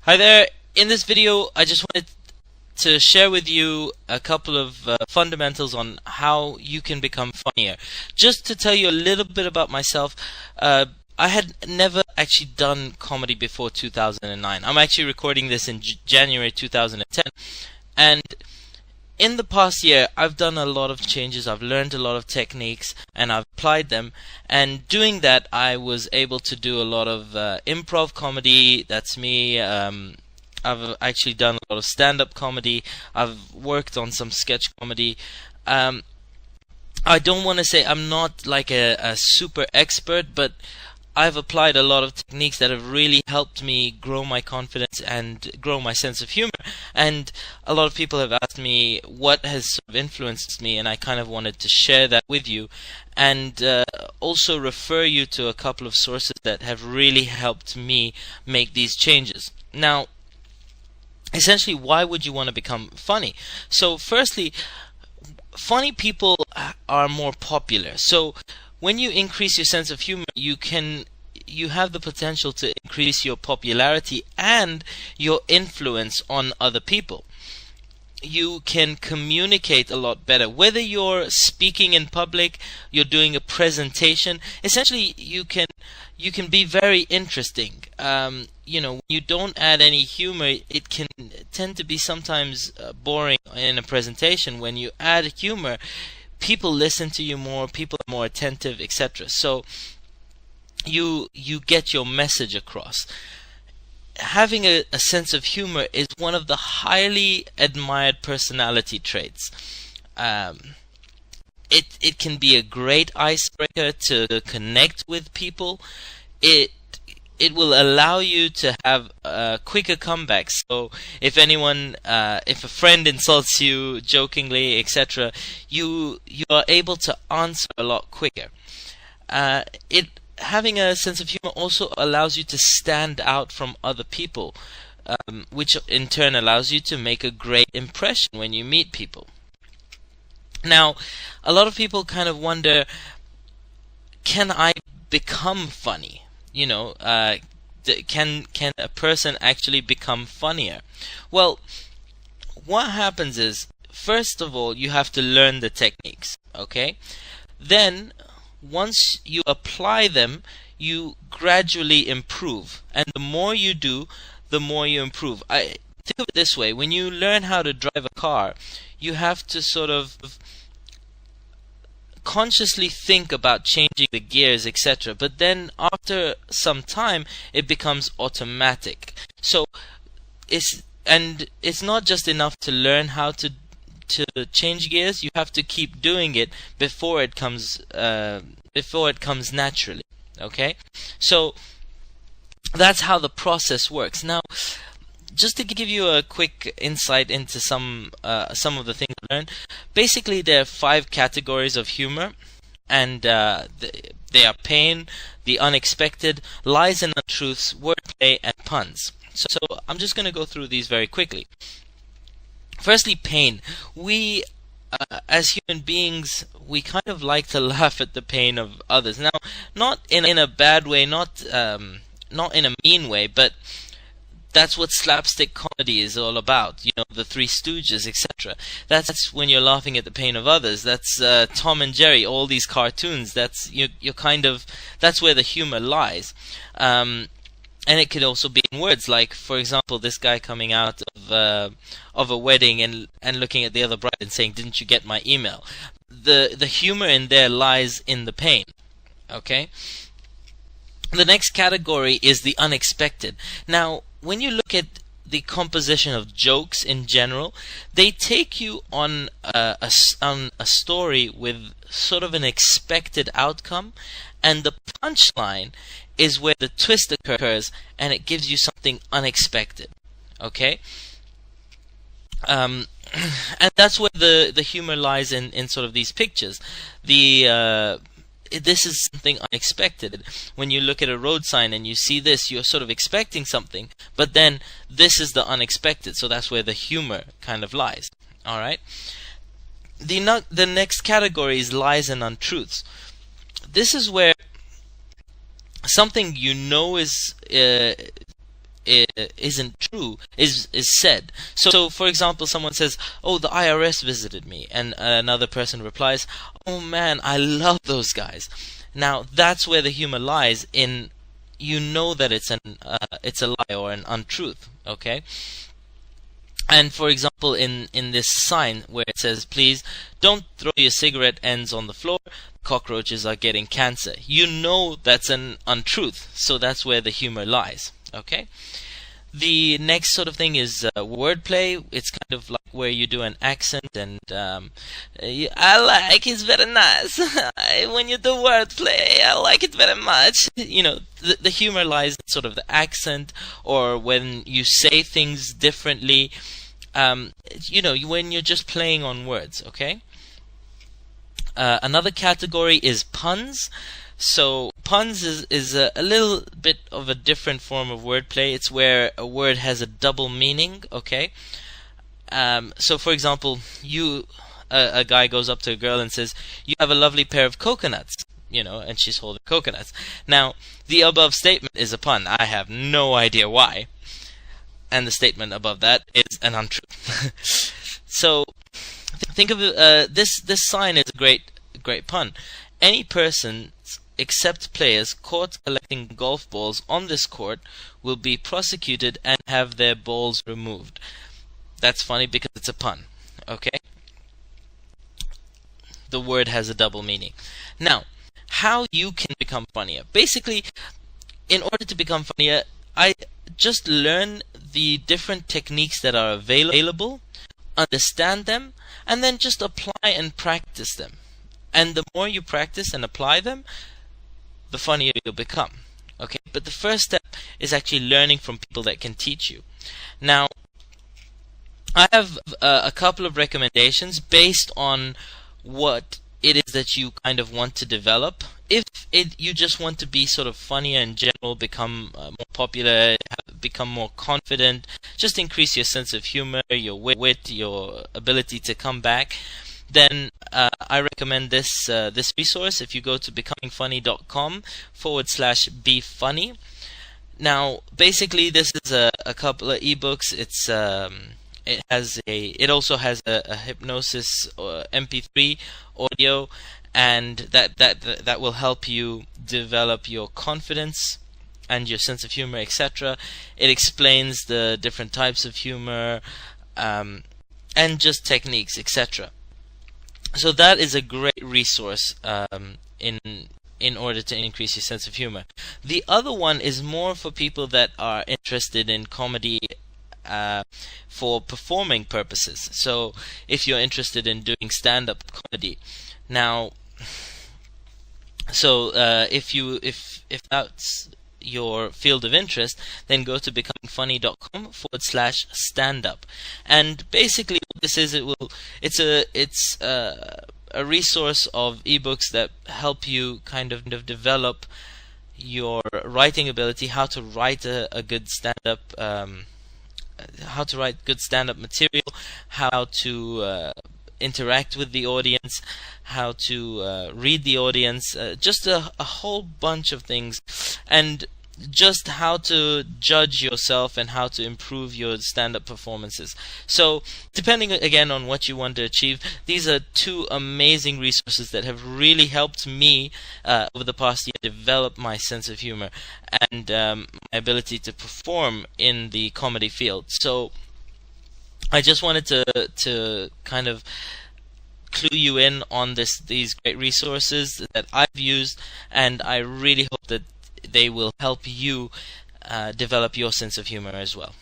Hi there. In this video, I just wanted to share with you a couple of fundamentals on how you can become funnier. Just to tell you a little bit about myself, I had never actually done comedy before 2009. I'm actually recording this in January 2010, and in the past year, I've done a lot of changes. I've learned a lot of techniques and I've applied them. And doing that, I was able to do a lot of improv comedy. That's me. I've actually done a lot of stand-up comedy. I've worked on some sketch comedy. I don't want to say I'm not like a super expert, but I've applied a lot of techniques that have really helped me grow my confidence and grow my sense of humor. And a lot of people have asked me what has sort of influenced me, and I kind of wanted to share that with you, and also refer you to a couple of sources that have really helped me make these changes. Now, essentially, why would you want to become funny? So firstly, funny people are more popular. So when you increase your sense of humor, you have the potential to increase your popularity and your influence on other people. You can communicate a lot better. Whether you're speaking in public, you're doing a presentation, essentially you can be very interesting. When you don't add any humor, it can tend to be sometimes boring in a presentation. When you add humor, people listen to you more, people are more attentive, etc. So you get your message across. Having a sense of humor is one of the highly admired personality traits. It can be a great icebreaker to connect with people. It will allow you to have quicker comebacks. So if a friend insults you jokingly, etc., you are able to answer a lot quicker. Having a sense of humor also allows you to stand out from other people, which in turn allows you to make a great impression when you meet people. Now, a lot of people kind of wonder, can I become funny? Can a person actually become funnier? Well, what happens is, first of all, you have to learn the techniques, okay? Then, once you apply them, you gradually improve. And the more you do, the more you improve. I think of it this way. When you learn how to drive a car, you have to sort of consciously think about changing the gears, etc. But then after some time, it becomes automatic. So it's not just enough to learn how to change gears. You have to keep doing it before it comes naturally. Okay, so that's how the process works. Now, just to give you a quick insight into some of the things I learned, basically there are 5 categories of humor, and they are pain, the unexpected, lies and untruths, wordplay, and puns. So I'm just going to go through these very quickly. Firstly, pain. We, as human beings, we kind of like to laugh at the pain of others. Now, not in a bad way, not in a mean way, but that's what slapstick comedy is all about. The Three Stooges, etc. That's when you're laughing at the pain of others. That's Tom and Jerry, all these cartoons. That's that's where the humor lies. And it could also be in words, like, for example, this guy coming out of a wedding and looking at the other bride and saying, "Didn't you get my email?" The humor in there lies in the pain. Okay? The next category is the unexpected. Now, when you look at the composition of jokes in general, they take you on a story with sort of an expected outcome, and the punchline is where the twist occurs and it gives you something unexpected. Okay? And that's where the humor lies in sort of these pictures. This is something unexpected. When you look at a road sign and you see this, you're sort of expecting something, but then this is the unexpected. So that's where the humor kind of lies. Alright? The next category is lies and untruths. This is where something is isn't true is said. So for example, someone says, "Oh, the IRS visited me," and another person replies, "Oh man, I love those guys." Now that's where the humor lies in, you know that it's a lie or an untruth, okay? And for example, in this sign where it says, "Please don't throw your cigarette ends on the floor, cockroaches are getting cancer," you know that's an untruth, so that's where the humor lies, okay? The next sort of thing is wordplay. It's kind of like where you do an accent and I like it's very nice when you do wordplay. I like it very much. You know, the humor lies in sort of the accent, or when you say things differently. You know, when you're just playing on words. Okay. Another category is puns. So puns is a little bit of a different form of wordplay. It's where a word has a double meaning, okay? So for example, a guy goes up to a girl and says, "You have a lovely pair of coconuts," you know, and she's holding coconuts. Now, the above statement is a pun. I have no idea why. And the statement above that is an untruth. So think of this sign is a great pun. Any person except players caught collecting golf balls on this court will be prosecuted and have their balls removed. That's funny because it's a pun, okay? The word has a double meaning. Now, how you can become funnier. Basically, in order to become funnier, I just learn the different techniques that are available, understand them, and then just apply and practice them. And the more you practice and apply them, the funnier you'll become. Okay, but the first step is actually learning from people that can teach you. Now, I have a couple of recommendations based on what it is that you kind of want to develop. If you just want to be sort of funnier in general, become more popular, become more confident, just increase your sense of humor, your wit, your ability to come back, then I recommend this resource. If you go to becomingfunny.com/be funny. Now, basically, this is a couple of ebooks. It also has a hypnosis MP3 audio, and that will help you develop your confidence and your sense of humor, etc. It explains the different types of humor and just techniques, etc. So that is a great resource in order to increase your sense of humor. The other one is more for people that are interested in comedy for performing purposes. So if you're interested in doing stand-up comedy, now, so if that's your field of interest, then go to becomingfunny.com/stand-up. And basically what this is, it's a resource of ebooks that help you kind of develop your writing ability, how to write a good stand-up how to write good stand-up material, how to interact with the audience, how to read the audience, just a whole bunch of things, and just how to judge yourself and how to improve your stand-up performances. So depending again on what you want to achieve, these are two amazing resources that have really helped me over the past year develop my sense of humor and my ability to perform in the comedy field. So I just wanted to kind of clue you in on these great resources that I've used, and I really hope that they will help you develop your sense of humor as well.